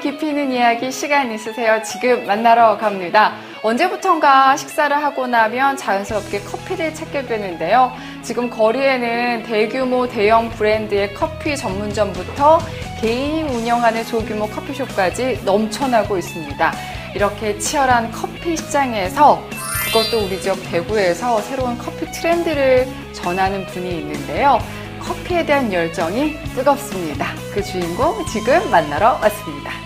깊이 있는 이야기 시간 있으세요? 지금 만나러 갑니다. 언제부턴가 식사를 하고 나면 자연스럽게 커피를 찾게 되는데요. 지금 거리에는 대규모 대형 브랜드의 커피 전문점부터 개인이 운영하는 소규모 커피숍까지 넘쳐나고 있습니다. 이렇게 치열한 커피 시장에서 그것도 우리 지역 대구에서 새로운 커피 트렌드를 전하는 분이 있는데요. 커피에 대한 열정이 뜨겁습니다. 그 주인공 지금 만나러 왔습니다.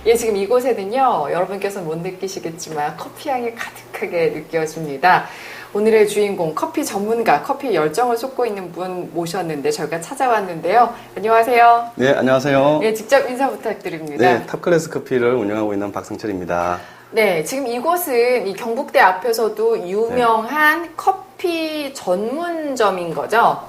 예, 지금 이곳에는요, 여러분께서는 못 느끼시겠지만 커피향이 가득하게 느껴집니다. 오늘의 주인공, 커피 전문가, 커피에 열정을 쏟고 있는 분 모셨는데 저희가 찾아왔는데요. 안녕하세요. 네, 안녕하세요. 네, 직접 인사 부탁드립니다. 네, 탑클래스 커피를 운영하고 있는 박성철입니다. 네, 지금 이곳은 이 경북대 앞에서도 유명한 커피 전문점인 거죠?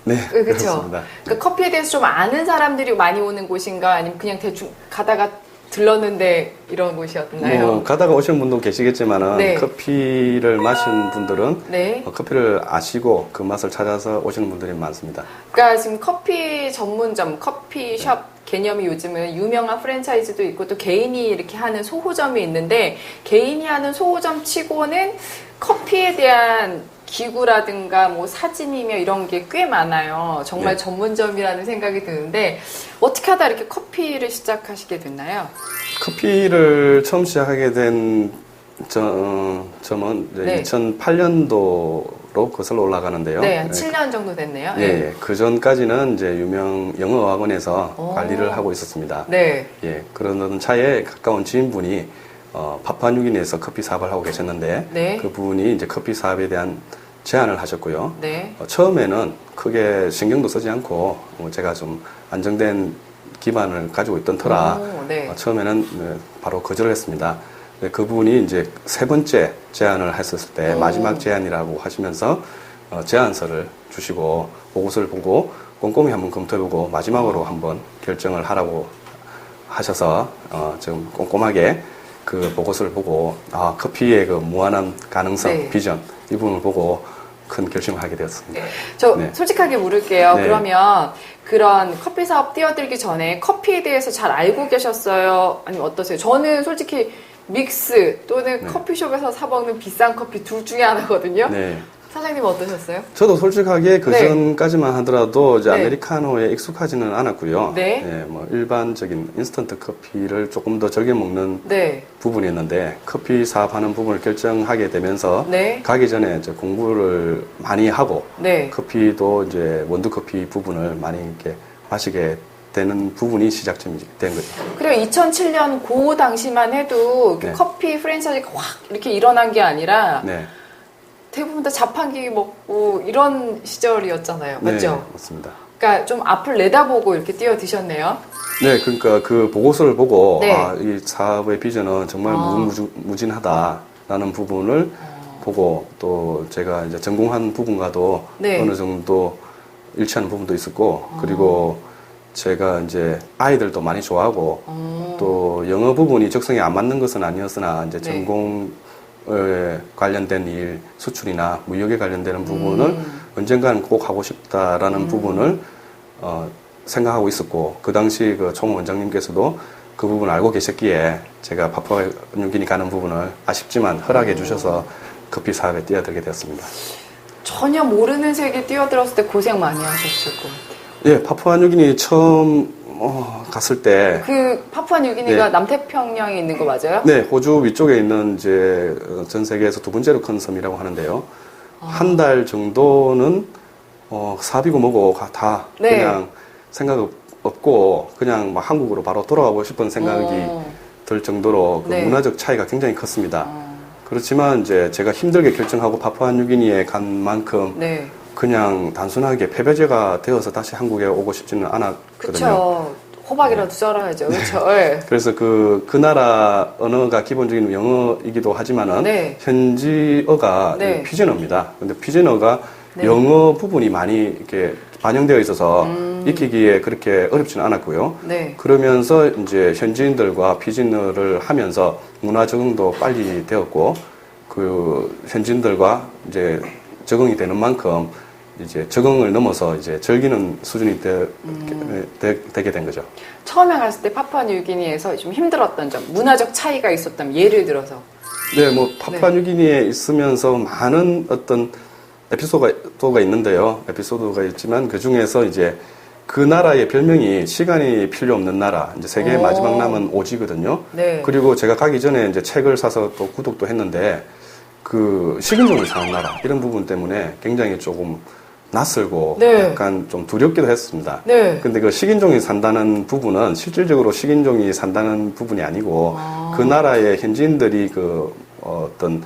네, 그렇죠. 그렇습니다. 그러니까 커피에 대해서 좀 아는 사람들이 많이 오는 곳인가, 아니면 그냥 대충 가다가 들렀는데 이런 곳이었나요? 가다가 오시는 분도 계시겠지만은 네. 커피를 마신 분들은 네. 커피를 아시고 그 맛을 찾아서 오시는 분들이 많습니다. 그러니까 지금 커피 전문점, 커피숍 개념이 요즘은 유명한 프랜차이즈도 있고 또 개인이 이렇게 하는 소호점이 있는데, 개인이 하는 소호점 치고는 커피에 대한 기구라든가 뭐 사진이며 이런 게 꽤 많아요. 정말 네. 전문점이라는 생각이 드는데, 어떻게 하다 이렇게 커피를 시작하시게 됐나요? 커피를 처음 시작하게 된 점은 네. 2008년도로 거슬러 올라가는데요. 네, 한 7년 정도 됐네요. 예, 그 전까지는 이제 유명 영어학원에서 오. 관리를 하고 있었습니다. 네. 예, 그러던 차에 가까운 지인분이 파푸아뉴기니에서 커피 사업을 하고 계셨는데, 네. 그분이 이제 커피 사업에 대한 제안을 하셨고요. 네. 처음에는 크게 신경도 쓰지 않고 제가 좀 안정된 기반을 가지고 있던 터라 오, 네. 처음에는 바로 거절을 했습니다. 그분이 이제 세 번째 제안을 했었을 때 오. 마지막 제안이라고 하시면서 제안서를 주시고 그것을 보고 꼼꼼히 한번 검토해보고 마지막으로 한번 결정을 하라고 하셔서 좀 꼼꼼하게 그 보고서를 보고 커피의 그 무한한 가능성, 네. 비전 이 부분을 보고 큰 결심을 하게 되었습니다. 저 네. 솔직하게 물을게요. 네. 그러면 그런 커피 사업 뛰어들기 전에 커피에 대해서 잘 알고 계셨어요? 아니면 어떠세요? 저는 솔직히 믹스 또는 네. 커피숍에서 사 먹는 비싼 커피 둘 중에 하나거든요. 네. 사장님 어떠셨어요? 저도 솔직하게 그 네. 전까지만 하더라도 이제 네. 아메리카노에 익숙하지는 않았고요. 네. 예, 뭐 일반적인 인스턴트 커피를 조금 더 즐겨 먹는 네. 부분이었는데, 커피 사업하는 부분을 결정하게 되면서 네. 가기 전에 이제 공부를 많이 하고 네. 커피도 이제 원두 커피 부분을 많이 이렇게 마시게 되는 부분이 시작점이 된 거죠. 그리고 2007년 그 당시만 해도 네. 커피 프랜차이즈가 확 이렇게 일어난 게 아니라 네. 대부분 다 자판기 먹고 이런 시절이었잖아요. 맞죠? 네, 맞습니다. 그러니까 좀 앞을 내다보고 이렇게 뛰어드셨네요. 네, 그러니까 그 보고서를 보고 네. 이 사업의 비전은 정말 무궁무진하다라는 부분을 보고, 또 제가 이제 전공한 부분과도 네. 어느 정도 일치하는 부분도 있었고, 그리고 제가 이제 아이들도 많이 좋아하고 또 영어 부분이 적성에 안 맞는 것은 아니었으나 이제 네. 전공에 관련된 일, 수출이나 무역에 관련되는 부분을 언젠가는 꼭 하고 싶다라는 부분을 생각하고 있었고, 그 당시 그 총 원장님께서도 그 부분을 알고 계셨기에 제가 파푸아뉴기니 가는 부분을 아쉽지만 허락해 주셔서 커피 사업에 뛰어들게 되었습니다. 전혀 모르는 세계에 뛰어들었을 때 고생 많이 하셨을 것 같아요. 예, 파푸아뉴기니 처음 갔을 때, 그 파푸아뉴기니가 네. 남태평양에 있는 거 맞아요? 네, 호주 위쪽에 있는 이제 전 세계에서 두 번째로 큰 섬이라고 하는데요. 한 달 정도는 사비고 뭐고 다 네. 그냥 생각 없고 그냥 막 한국으로 바로 돌아가고 싶은 생각이 들 정도로 그 네. 문화적 차이가 굉장히 컸습니다. 그렇지만 이제 제가 힘들게 결정하고 파푸아뉴기니에 간 만큼 네. 그냥 단순하게 패배자가 되어서 다시 한국에 오고 싶지는 않았거든요. 그쵸. 호박이라도 썰어야죠. 그쵸. 네. 그래서 그 나라 언어가 기본적인 영어이기도 하지만은 네. 현지어가 네. 피지어입니다. 근데 피지어가 네. 영어 부분이 많이 이렇게 반영되어 있어서 익히기에 그렇게 어렵지는 않았고요. 네. 그러면서 이제 현지인들과 피진을 하면서 문화 적응도 빨리 되었고, 그 현지인들과 이제 적응이 되는 만큼 이제 적응을 넘어서 이제 즐기는 수준이 되게 된 거죠. 처음에 갔을 때 파푸아뉴기니에서 좀 힘들었던 점, 문화적 차이가 있었다면 예를 들어서. 네, 뭐 파푸아뉴기니에 있으면서 많은 어떤 에피소드가 있는데요. 에피소드가 있지만 그 중에서 이제 그 나라의 별명이 시간이 필요 없는 나라, 이제 세계의 마지막 남은 오지거든요. 네. 그리고 제가 가기 전에 이제 책을 사서 또 구독도 했는데 그 식인종이 사는 나라 이런 부분 때문에 굉장히 조금 낯설고 네. 약간 좀 두렵기도 했습니다. 네. 근데 그 식인종이 산다는 부분은 실질적으로 식인종이 산다는 부분이 아니고 그 나라의 현지인들이 그 어떤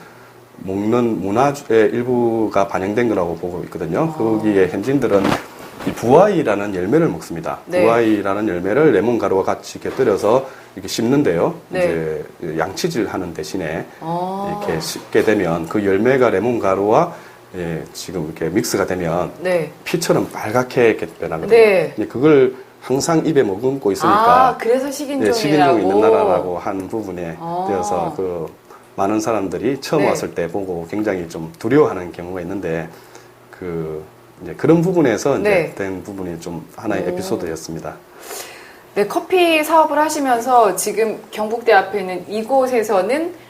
먹는 문화의 일부가 반영된 거라고 보고 있거든요. 거기에 현지인들은 이 부아이라는 열매를 먹습니다. 네. 부아이라는 열매를 레몬가루와 같이 곁들여서 이렇게 씹는데요. 네. 이제 양치질 하는 대신에 이렇게 씹게 되면 그 열매가 레몬가루와 지금 이렇게 믹스가 되면 네. 피처럼 빨갛게 이렇게 변하거든요. 네. 그걸 항상 입에 머금고 있으니까 그래서 식인종이라고. 식인종이 있는 나라라고 한 부분에 되어서 그 많은 사람들이 처음 네. 왔을 때 보고 굉장히 좀 두려워하는 경우가 있는데 이제 그런 부분에서 이제 네. 된 부분이 좀 하나의 에피소드였습니다. 네, 커피 사업을 하시면서 지금 경북대 앞에 있는 이곳에서는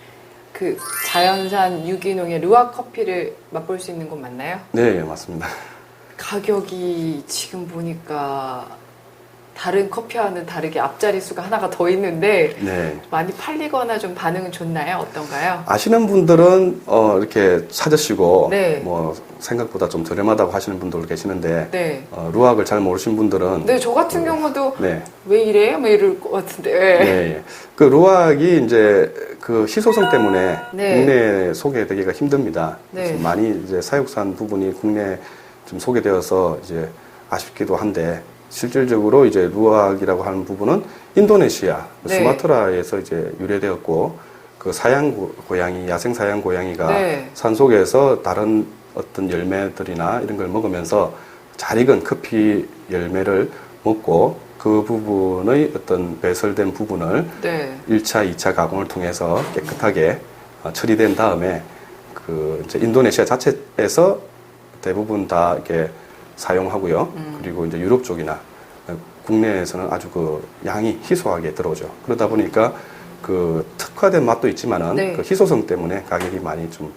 그 자연산 유기농의 루아 커피를 맛볼 수 있는 곳 맞나요? 네, 맞습니다. 가격이 지금 보니까 다른 커피와는 다르게 앞자리 수가 하나가 더 있는데 네. 많이 팔리거나 좀 반응은 좋나요? 어떤가요? 아시는 분들은 이렇게 찾으시고 네. 뭐 생각보다 좀 저렴하다고 하시는 분들 계시는데 네. 루악을 잘 모르신 분들은 네, 저 같은 경우도 네. 왜 이래요? 뭐 이럴 것 같은데. 네. 네. 그 루악이 이제 그 희소성 때문에 네. 국내에 소개되기가 힘듭니다. 네. 그래서 많이 이제 사육산 부분이 국내에 좀 소개되어서 이제 아쉽기도 한데 실질적으로 이제 루악이라고 하는 부분은 인도네시아 네. 수마트라에서 이제 유래되었고 그 사양 고양이 야생 사양 고양이가 네. 산속에서 다른 어떤 열매들이나 이런 걸 먹으면서 잘 익은 커피 열매를 먹고 그 부분의 어떤 배설된 부분을 네. 1차, 2차 가공을 통해서 깨끗하게 처리된 다음에 그 이제 인도네시아 자체에서 대부분 다 이렇게 사용하고요. 그리고 이제 유럽 쪽이나 국내에서는 아주 그 양이 희소하게 들어오죠. 그러다 보니까 그 특화된 맛도 있지만은 네. 그 희소성 때문에 가격이 많이 좀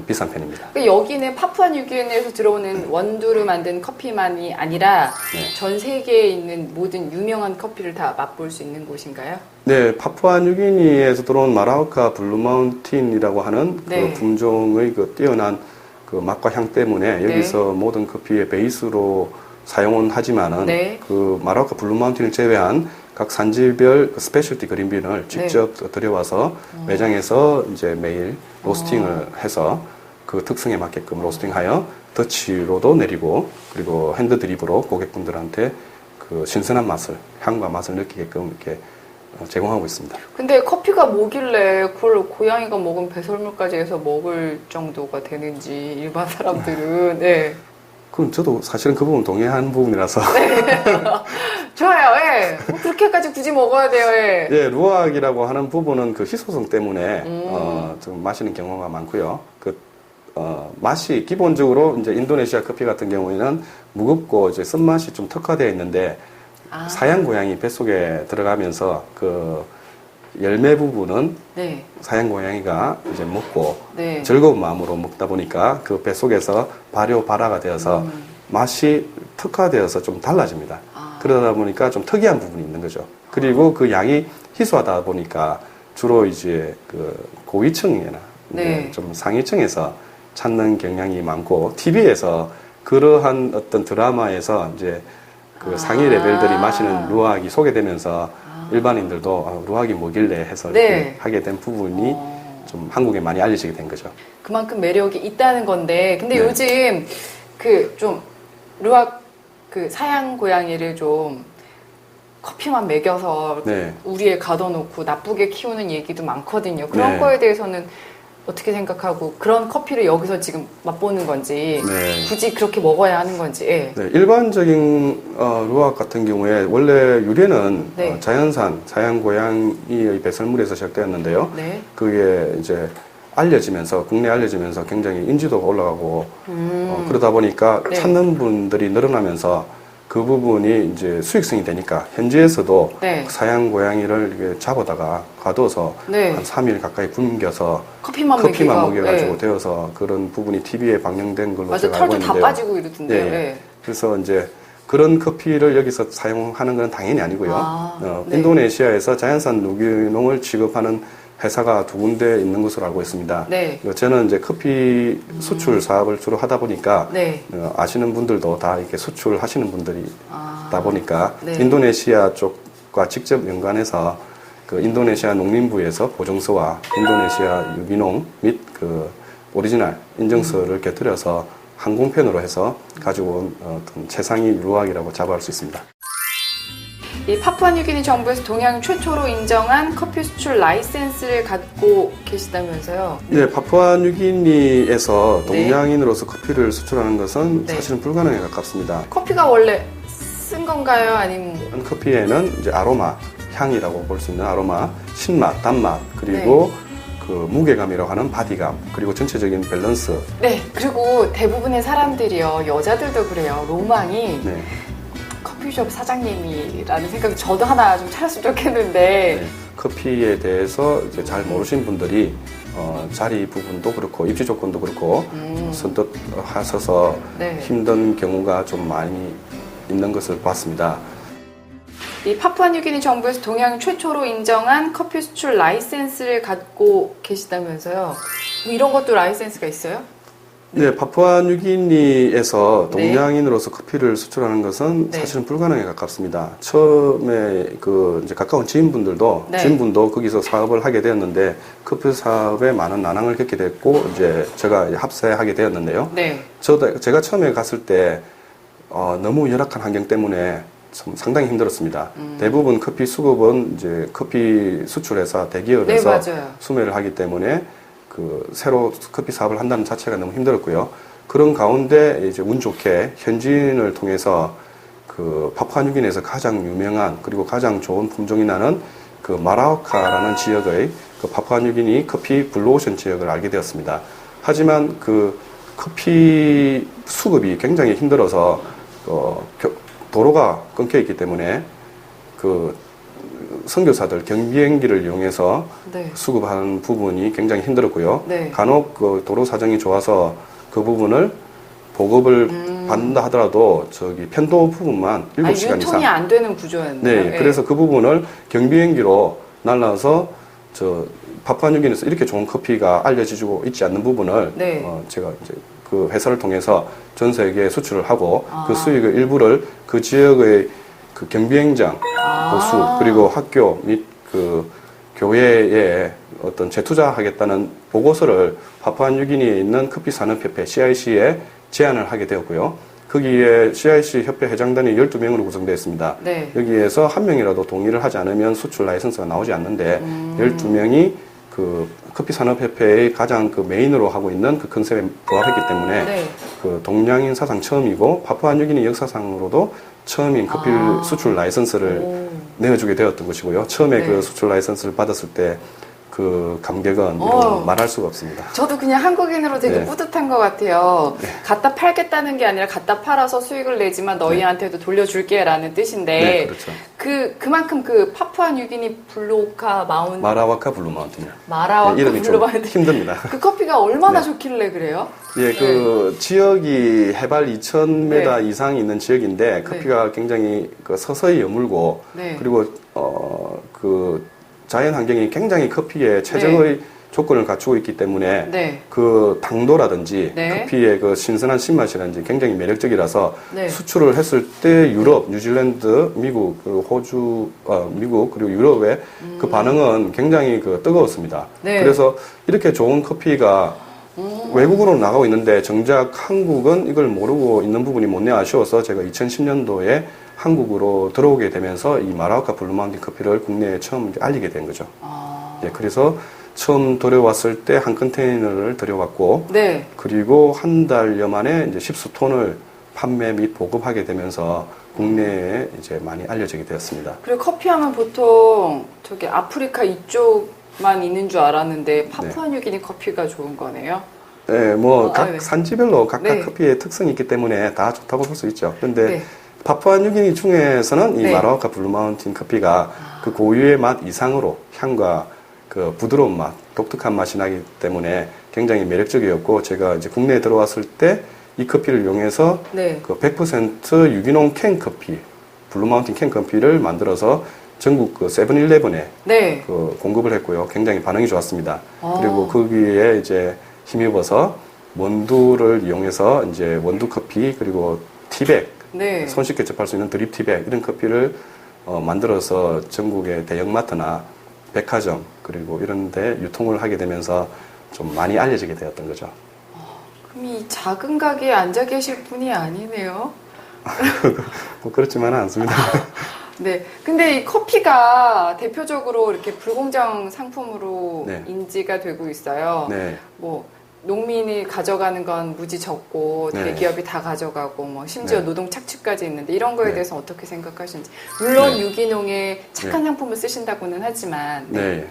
비싼 편입니다. 그러니까 여기는 파푸아뉴기니에서 들어오는 원두로 만든 커피만이 아니라 네. 전 세계에 있는 모든 유명한 커피를 다 맛볼 수 있는 곳인가요? 네, 파푸아뉴기니에서 들어온 마라우카 블루마운틴이라고 하는 네. 그 품종의 그 뛰어난 그 맛과 향 때문에 여기서 모든 커피의 베이스로 사용은 하지만은 네. 그 마라우카 블루마운틴을 제외한 각 산지별 그 스페셜티 그린빈을 직접 들여와서 매장에서 이제 매일 로스팅을 해서 그 특성에 맞게끔 로스팅하여 더치로도 내리고 그리고 핸드 드립으로 고객분들한테 그 신선한 맛을 향과 맛을 느끼게끔 이렇게 제공하고 있습니다. 근데 커피가 뭐길래 그걸 고양이가 먹은 배설물까지 해서 먹을 정도가 되는지 일반 사람들은 네. 그럼 저도 사실은 그 부분 동의하는 부분이라서 좋아요. 예. 뭐 그렇게까지 굳이 먹어야 돼요. 예. 예, 루악이라고 하는 부분은 그 희소성 때문에 좀 마시는 경우가 많고요. 그 맛이 기본적으로 이제 인도네시아 커피 같은 경우에는 무겁고 이제 쓴맛이 좀 특화되어 있는데 사양 고양이 뱃속에 들어가면서 그 열매 부분은 네. 사양 고양이가 이제 먹고 네. 즐거운 마음으로 먹다 보니까 그 뱃속에서 발효발화가 되어서 맛이 특화되어서 좀 달라집니다. 그러다 보니까 좀 특이한 부분이 있는 거죠. 그리고 그 양이 희소하다 보니까 주로 이제 그 고위층이나 네. 좀 상위층에서 찾는 경향이 많고 TV에서 그러한 어떤 드라마에서 이제 그 상위 레벨들이 마시는 루악이 소개되면서 일반인들도 루악이 뭐길래 해서 이렇게 네. 하게 된 부분이 좀 한국에 많이 알려지게 된 거죠. 그만큼 매력이 있다는 건데 근데 네. 요즘 그 좀 루악 그 사양 고양이를 좀 커피만 먹여서 네. 우리에 가둬놓고 나쁘게 키우는 얘기도 많거든요. 그런 네. 거에 대해서는 어떻게 생각하고 그런 커피를 여기서 지금 맛보는 건지 네. 굳이 그렇게 먹어야 하는 건지. 예. 네, 일반적인 루악 같은 경우에 원래 유래는 네. 자연산 자연 고양이의 배설물에서 시작되었는데요. 네. 그게 이제 알려지면서 국내에 알려지면서 굉장히 인지도가 올라가고 그러다 보니까 네. 찾는 분들이 늘어나면서 그 부분이 이제 수익성이 되니까 현지에서도 네. 사양 고양이를 이렇게 잡아다가 가둬서 네. 한 3일 가까이 굶겨서 커피만 먹여가지고 예. 되어서 그런 부분이 TV에 방영된 걸로 맞아, 제가 알고 털도 다 있는데요. 빠지고 이러던데요. 예. 예. 그래서 이제 그런 커피를 여기서 사용하는 건 당연히 아니고요. 아, 네. 인도네시아에서 자연산 유기농을 취급하는 회사가 2군데 있는 것으로 알고 있습니다. 네. 저는 이제 커피 수출 사업을 주로 하다 보니까 네. 아시는 분들도 다 이렇게 수출하시는 분들이 다 보니까 네. 인도네시아 쪽과 직접 연관해서 그 인도네시아 농림부에서 보증서와 인도네시아 유기농 및 그 오리지널 인증서를 곁들여서 항공편으로 해서 가지고 온 어떤 최상위 루악이라고 자부할 수 있습니다. 이 파푸아뉴기니 정부에서 동양 최초로 인정한 커피 수출 라이센스를 갖고 계시다면서요? 네, 파푸아뉴기니에서 네. 동양인으로서 커피를 수출하는 것은 네. 사실은 불가능에 가깝습니다. 커피가 원래 쓴 건가요? 아니면 뭐? 커피에는 이제 아로마, 향이라고 볼 수 있는 아로마, 신맛, 단맛, 그리고 그 무게감이라고 하는 바디감, 그리고 전체적인 밸런스. 네, 그리고 대부분의 사람들이요, 여자들도 그래요. 로망이 네. 커피숍 사장님이라는 생각이 저도 하나 좀 차렸으면 좋겠는데. 네. 커피에 대해서 이제 잘 모르신 분들이 자리 부분도 그렇고 입지 조건도 그렇고 선뜻 하셔서 네. 힘든 경우가 좀 많이 있는 것을 봤습니다. 이 파푸아뉴기니 정부에서 동양 최초로 인정한 커피 수출 라이센스를 갖고 계시다면서요? 뭐 이런 것도 라이센스가 있어요? 네, 파푸아뉴기니에서 네. 동양인으로서 커피를 수출하는 것은 네. 사실은 불가능에 가깝습니다. 처음에 그 이제 가까운 지인분들도 네. 지인분도 거기서 사업을 하게 되었는데 커피 사업에 많은 난항을 겪게 됐고 이제 제가 이제 합세하게 되었는데요. 네. 제가 처음에 갔을 때 너무 열악한 환경 때문에 좀 상당히 힘들었습니다. 대부분 커피 수급은 이제 커피 수출회사 대기업에서 네, 맞아요. 수매를 하기 때문에 그 새로 커피 사업을 한다는 자체가 너무 힘들었고요. 그런 가운데 이제 운 좋게 현지인을 통해서 그 파푸아뉴기니에서 가장 유명한 그리고 가장 좋은 품종이 나는 그 마라와카라는 지역의 그 파푸아뉴기니 커피 블루오션 지역을 알게 되었습니다. 하지만 그 커피 수급이 굉장히 힘들어서 도로가 끊겨 있기 때문에 그 선교사들 경비행기를 이용해서 네. 수급하는 부분이 굉장히 힘들었고요. 네. 간혹 그 도로 사정이 좋아서 그 부분을 보급을 받는다 하더라도 저기 편도 부분만 7시간 유통이 이상. 안 되는 구조였네요. 네, 그래서 그 부분을 경비행기로 날라서 저 파푸아뉴기니에서 이렇게 좋은 커피가 알려지고 있지 않는 부분을 네. 제가 이제 그 회사를 통해서 전 세계에 수출을 하고 아. 그 수익의 일부를 그 지역의 그 경비행장 보수 그리고 학교 및 그 교회에 어떤 재투자하겠다는 보고서를 파푸아뉴기니에 있는 커피산업협회 CIC에 제안을 하게 되었고요. 거기에 CIC 협회 회장단이 12명으로 구성되어 있습니다. 네. 여기에서 한 명이라도 동의를 하지 않으면 수출 라이선스가 나오지 않는데 12명이 그 커피산업협회의 가장 그 메인으로 하고 있는 그 컨셉에 부합했기 때문에 네. 그 동양인 사상 처음이고 파푸아뉴기니 역사상으로도 처음인 커피 수출 라이선스를 내어주게 되었던 것이고요. 처음에 네. 그 수출 라이선스를 받았을 때 그 감격은 말할 수가 없습니다. 저도 그냥 한국인으로 되게 네. 뿌듯한 것 같아요. 갖다 팔겠다는 게 아니라 갖다 팔아서 수익을 내지만 너희한테도 돌려줄게라는 뜻인데 네, 그렇죠. 그만큼 그 파푸아뉴기니 블루오카 마운틴 마라와카 블루 마운틴이요. 마라와카 이름이 블루 좀 마운틴 힘듭니다. 그 커피가 얼마나 네. 좋길래 그래요? 예, 그 지역이 해발 2,000m 네. 이상이 있는 지역인데 커피가 굉장히 그 서서히 여물고 네. 그리고 그 자연 환경이 굉장히 커피에 최적의 조건을 갖추고 있기 때문에 네. 그 당도라든지 네. 커피의 그 신선한 신맛이라든지 굉장히 매력적이라서 네. 수출을 했을 때 유럽, 뉴질랜드, 미국, 그리고 호주, 미국 그리고 유럽의 그 반응은 굉장히 그 뜨거웠습니다. 네. 그래서 이렇게 좋은 커피가 외국으로 나가고 있는데 정작 한국은 이걸 모르고 있는 부분이 못내 아쉬워서 제가 2010년도에 한국으로 들어오게 되면서 이 마라와카 블루 마운틴 커피를 국내에 처음 알리게 된 거죠. 예, 그래서 처음 들여왔을 때 한 컨테이너를 들여왔고, 네. 그리고 한 달여 만에 이제 10수톤을 판매 및 보급하게 되면서 국내에 이제 많이 알려지게 되었습니다. 그리고 커피하면 보통 저기 아프리카 이쪽만 있는 줄 알았는데 파푸아뉴기니 커피가 좋은 거네요. 네, 뭐 각 네. 산지별로 각각 네. 커피의 특성이 있기 때문에 다 좋다고 볼 수 있죠. 그런데 네. 파푸아뉴기니 중에서는 이 네. 마라와카 블루마운틴 커피가 그 고유의 맛 이상으로 향과 그 부드러운 맛, 독특한 맛이 나기 때문에 굉장히 매력적이었고, 제가 이제 국내에 들어왔을 때 이 커피를 이용해서 네. 그 100% 유기농 캔 커피, 블루마운틴 캔 커피를 만들어서 전국 그 세븐일레븐에 네. 그 공급을 했고요. 굉장히 반응이 좋았습니다. 아. 그리고 거기에 이제 힘입어서 원두를 이용해서 이제 원두 커피, 그리고 티백, 네. 손쉽게 접할 수 있는 드립 티백, 이런 커피를 만들어서 전국의 대형마트나 백화점, 그리고 이런 데 유통을 하게 되면서 좀 많이 알려지게 되었던 거죠. 그럼 이 작은 가게에 앉아 계실 분이 아니네요. 뭐 그렇지만은 않습니다. 네. 근데 이 커피가 대표적으로 이렇게 불공정 상품으로 네. 인지가 되고 있어요. 네. 뭐 농민이 가져가는 건 무지 적고 네. 대기업이 다 가져가고 뭐 심지어 네. 노동 착취까지 있는데 이런 거에 네. 대해서 어떻게 생각하시는지. 물론 네. 유기농의 착한 상품을 쓰신다고는 하지만 네.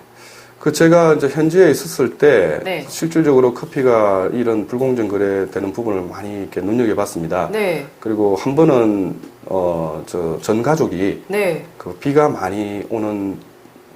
그 제가 이제 현지에 있었을 때 네. 실질적으로 커피가 이런 불공정 거래되는 부분을 많이 이렇게 눈여겨봤습니다. 네. 그리고 한 번은 전 가족이 네. 그 비가 많이 오는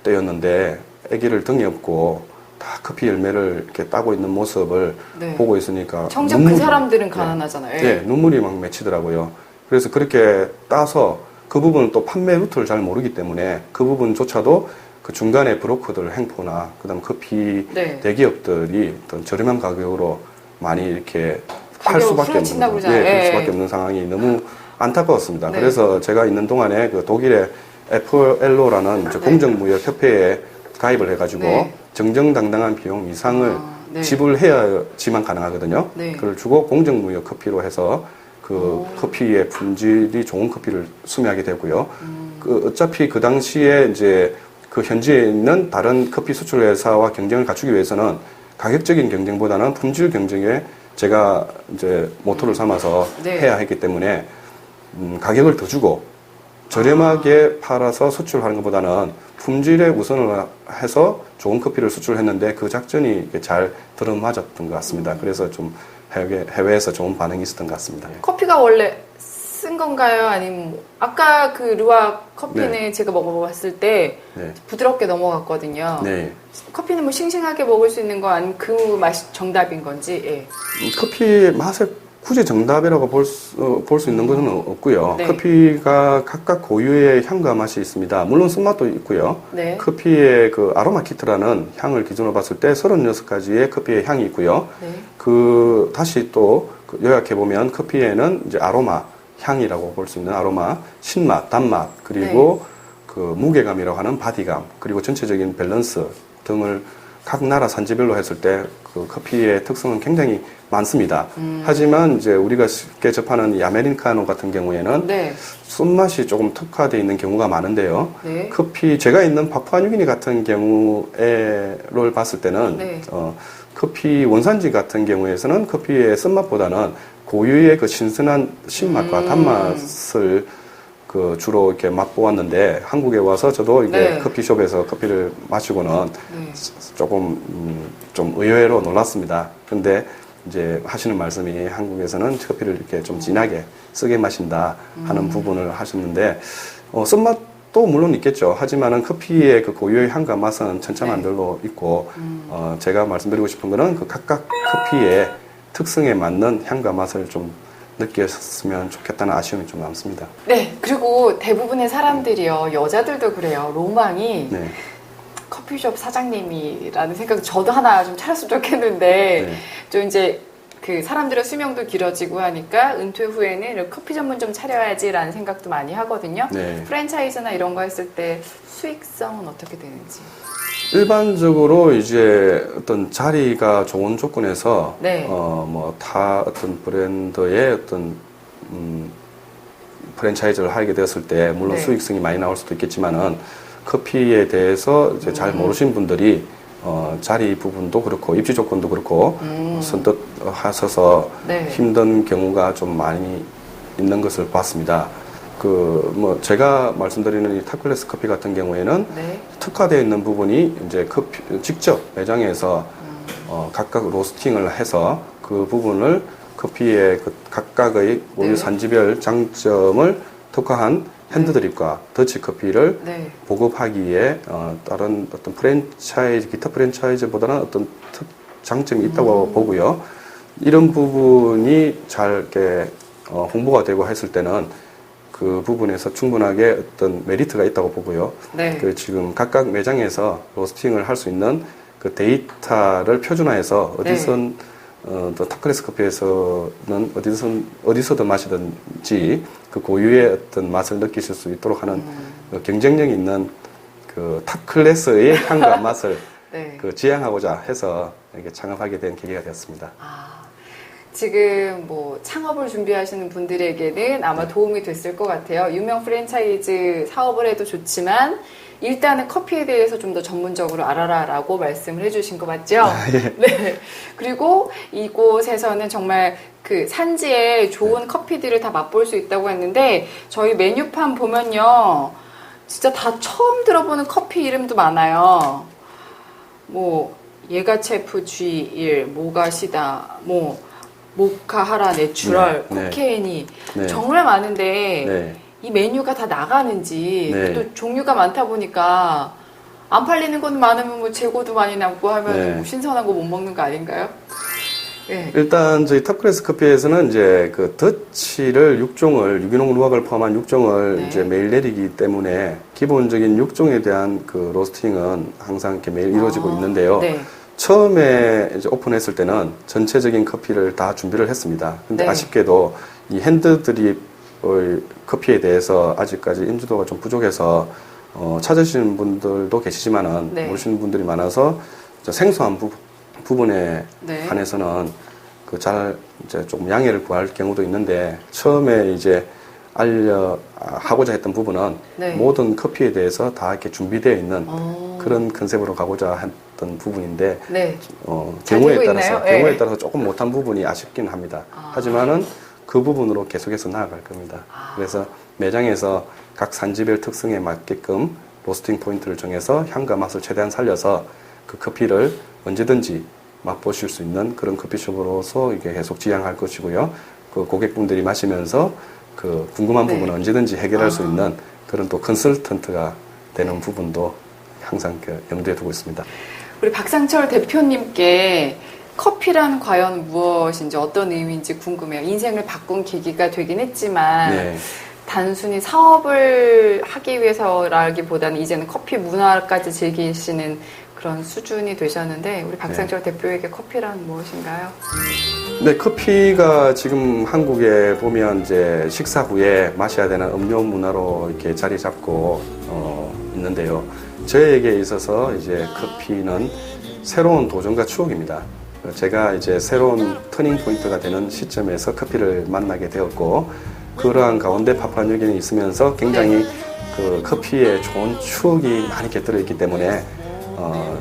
때였는데 아기를 등에 업고 다 커피 열매를 이렇게 따고 있는 모습을 네. 보고 있으니까 정작 그 사람들은 가난하잖아요. 네, 눈물이 막 맺히더라고요. 그래서 그렇게 따서 그 부분은 또 판매 루트를 잘 모르기 때문에 그 부분조차도 그 중간에 브로커들 행포나 그다음 커피 네. 대기업들이 어떤 저렴한 가격으로 많이 이렇게 팔 가격을 수밖에 후려친다고 없는, 그러잖아요. 그럴 예. 수밖에 없는 상황이 너무 안타까웠습니다. 네. 그래서 제가 있는 동안에 그 독일의 FLO라는 네. 공정무역협회에 가입을 해가지고 네. 정정당당한 비용 이상을 네. 지불해야지만 가능하거든요. 네. 그걸 주고 공정무역 커피로 해서 그 커피의 품질이 좋은 커피를 수매하게 되고요. 그 어차피 그 당시에 이제 그 현지에 있는 다른 커피 수출 회사와 경쟁을 갖추기 위해서는 가격적인 경쟁보다는 품질 경쟁에 제가 이제 모토를 삼아서 네. 해야 했기 때문에 가격을 더 주고 저렴하게 팔아서 수출하는 것보다는 품질에 우선을 해서 좋은 커피를 수출했는데 그 작전이 이렇게 잘 들어맞았던 것 같습니다. 그래서 좀 해외에서 좋은 반응이 있었던 것 같습니다. 커피가 원래 쓴 건가요? 아니면 뭐 아까 그 루아 커피는 네. 제가 먹어봤을 때 네. 부드럽게 넘어갔거든요. 네. 커피는 뭐 싱싱하게 먹을 수 있는 거 아니면 그 맛이 정답인 건지. 예. 커피 맛에 굳이 정답이라고 볼 수 있는 것은 없고요. 네. 커피가 각각 고유의 향과 맛이 있습니다. 물론 쓴맛도 있고요. 네. 커피의 그 아로마 키트라는 향을 기준으로 봤을 때 36가지의 커피의 향이 있고요. 네. 그 다시 또 요약해 보면 커피에는 이제 아로마 향이라고 볼 수 있는 아로마, 신맛, 단맛, 그리고 그 무게감이라고 하는 바디감, 그리고 전체적인 밸런스 등을 각 나라 산지별로 했을 때 그 커피의 특성은 굉장히 많습니다. 하지만 이제 우리가 쉽게 접하는 이 아메리카노 같은 경우에는 네. 쓴맛이 조금 특화되어 있는 경우가 많은데요. 네. 커피, 제가 있는 파푸아뉴기니 같은 경우를 봤을 때는 네. 커피 원산지 같은 경우에서는 커피의 쓴맛보다는 고유의 그 신선한 신맛과 단맛을 그 주로 이렇게 맛보았는데 한국에 와서 저도 이게 네. 커피숍에서 커피를 마시고는 네. 조금 좀 의외로 놀랐습니다. 근데 이제 하시는 말씀이 한국에서는 커피를 이렇게 좀 진하게 쓰게 마신다 하는 부분을 하셨는데 쓴맛도 물론 있겠죠. 하지만은 커피의 그 고유의 향과 맛은 천차만별로 있고 제가 말씀드리고 싶은 거는 그 각각 커피의 특성에 맞는 향과 맛을 좀 느꼈으면 좋겠다는 아쉬움이 좀 남습니다. 네. 그리고 대부분의 사람들이요. 여자들도 그래요. 로망이 네. 커피숍 사장님이라는 생각 저도 하나 좀 차렸으면 좋겠는데 네. 좀 이제 그 사람들의 수명도 길어지고 하니까 은퇴 후에는 이렇게 커피 전문점 차려야지라는 생각도 많이 하거든요. 네. 프랜차이즈나 이런 거 했을 때 수익성은 어떻게 되는지. 일반적으로 이제 어떤 자리가 좋은 조건에서 네. 뭐 다 어떤 브랜드의 어떤 프랜차이즈를 하게 되었을 때 물론 네. 수익성이 많이 나올 수도 있겠지만은 커피에 대해서 이제 잘 모르신 분들이 자리 부분도 그렇고 입지 조건도 그렇고 선뜻 하셔서 네. 힘든 경우가 좀 많이 있는 것을 봤습니다. 뭐 제가 말씀드리는 이 탑클래스 커피 같은 경우에는 네. 특화되어 있는 부분이 이제 직접 매장에서 각각 로스팅을 해서 그 부분을 커피의 그 각각의 우유 네. 산지별 장점을 특화한 핸드드립과 더치 커피를 네. 보급하기에 다른 어떤 프랜차이즈, 기타 프랜차이즈보다는 어떤 장점이 있다고 보고요. 이런 부분이 잘 이렇게 홍보가 되고 했을 때는 그 부분에서 충분하게 어떤 메리트가 있다고 보고요. 네. 그 지금 각각 매장에서 로스팅을 할 수 있는 그 데이터를 표준화해서 어디선 또 탑클래스 커피에서는 어디서든 마시든지 그 고유의 어떤 맛을 느끼실 수 있도록 하는 그 경쟁력 있는 그 탑클래스의 향과 맛을 네. 그 지향하고자 해서 이렇게 창업하게 된 계기가 되었습니다. 지금 뭐 창업을 준비하시는 분들에게는 아마 도움이 됐을 것 같아요. 유명 프랜차이즈 사업을 해도 좋지만 일단은 커피에 대해서 좀 더 전문적으로 알아라라고 말씀을 해주신 거 맞죠? 예. 네. 그리고 이곳에서는 정말 그 산지에 좋은 커피들을 다 맛볼 수 있다고 했는데 저희 메뉴판 보면요, 진짜 다 처음 들어보는 커피 이름도 많아요. 뭐 예가체프 G1, 모가시다, 뭐 모카하라 내추럴, 네, 코케이니 네. 정말 많은데 네. 이 메뉴가 다 나가는지 네. 또 종류가 많다 보니까 안 팔리는 건 많으면 뭐 재고도 많이 남고 하면 네. 뭐 신선한 거 못 먹는 거 아닌가요? 네. 일단 저희 탑클래스 커피에서는 이제 그 더치를 6종을 유기농 루악을 포함한 6종을 네. 이제 매일 내리기 때문에 기본적인 6종에 대한 그 로스팅은 항상 이렇게 매일 이루어지고 있는데요. 네. 처음에 이제 오픈했을 때는 전체적인 커피를 다 준비를 했습니다. 근데 네. 아쉽게도 이 핸드드립 커피에 대해서 아직까지 인지도가 좀 부족해서 찾으시는 분들도 계시지만은 네. 모르시는 분들이 많아서 생소한 부분에 네. 한해서는 그 잘 이제 조금 양해를 구할 경우도 있는데 처음에 이제 하고자 했던 부분은 네. 모든 커피에 대해서 다 이렇게 준비되어 있는 어. 그런 컨셉으로 가고자 했던 부분인데 네. 잘 되고 있나요? 네. 경우에 따라서 조금 못한 부분이 아쉽긴 합니다. 하지만은 그 부분으로 계속해서 나아갈 겁니다. 그래서 매장에서 각 산지별 특성에 맞게끔 로스팅 포인트를 정해서 향과 맛을 최대한 살려서 그 커피를 언제든지 맛보실 수 있는 그런 커피숍으로서 이게 계속 지향할 것이고요. 그 고객분들이 마시면서 그 궁금한 네. 부분을 언제든지 해결할 수 있는 그런 또 컨설턴트가 되는 부분도 항상 염두에 두고 있습니다. 우리 박상철 대표님께 커피란 과연 무엇인지 어떤 의미인지 궁금해요. 인생을 바꾼 계기가 되긴 했지만 네. 단순히 사업을 하기 위해서라기보다는 이제는 커피 문화까지 즐기시는 그런 수준이 되셨는데 우리 박상철 대표에게 커피란 무엇인가요? 네, 커피가 지금 한국에 보면 이제 식사 후에 마셔야 되는 음료 문화로 이렇게 자리 잡고 있는데요. 저에게 있어서 이제 커피는 새로운 도전과 추억입니다. 제가 이제 새로운 터닝 포인트가 되는 시점에서 커피를 만나게 되었고, 그러한 가운데 파푸아뉴기니에 있으면서 굉장히 그 커피에 좋은 추억이 많이 곁들여 있기 때문에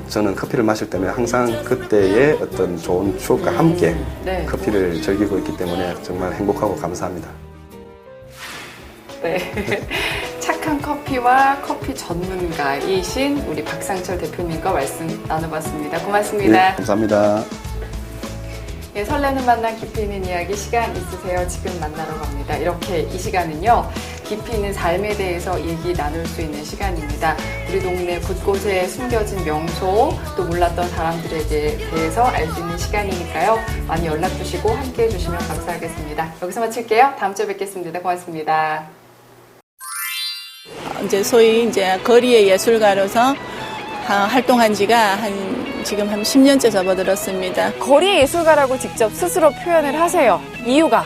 저는 커피를 마실 때면 항상 그때의 어떤 좋은 추억과 함께 네. 커피를 즐기고 있기 때문에 정말 행복하고 감사합니다. 네. 착한 커피와 커피 전문가이신 우리 박상철 대표님과 말씀 나눠봤습니다. 고맙습니다. 네, 감사합니다. 예, 설레는 만남 깊이 있는 이야기 시간 있으세요? 지금 만나러 갑니다. 이렇게 이 시간은요, 깊이 있는 삶에 대해서 얘기 나눌 수 있는 시간입니다. 우리 동네 곳곳에 숨겨진 명소, 또 몰랐던 사람들에게 대해서 알 수 있는 시간이니까요. 많이 연락 주시고 함께 해주시면 감사하겠습니다. 여기서 마칠게요. 다음 주에 뵙겠습니다. 고맙습니다. 이제 소위 이제 거리의 예술가로서 활동한 지가 지금 한 10년째 접어들었습니다. 거리 예술가라고 직접 스스로 표현을 하세요. 이유가?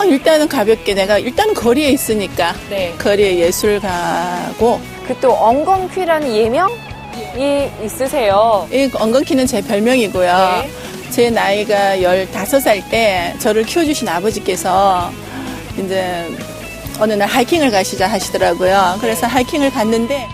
일단은 가볍게 내가 일단 거리에 있으니까 네. 거리의 예술가고 그 또 엉겅퀴라는 예명이 있으세요. 이 엉겅퀴는 제 별명이고요. 네. 제 나이가 15살 때 저를 키워주신 아버지께서 이제 어느 날 하이킹을 가시자 하시더라고요. 그래서 하이킹을 갔는데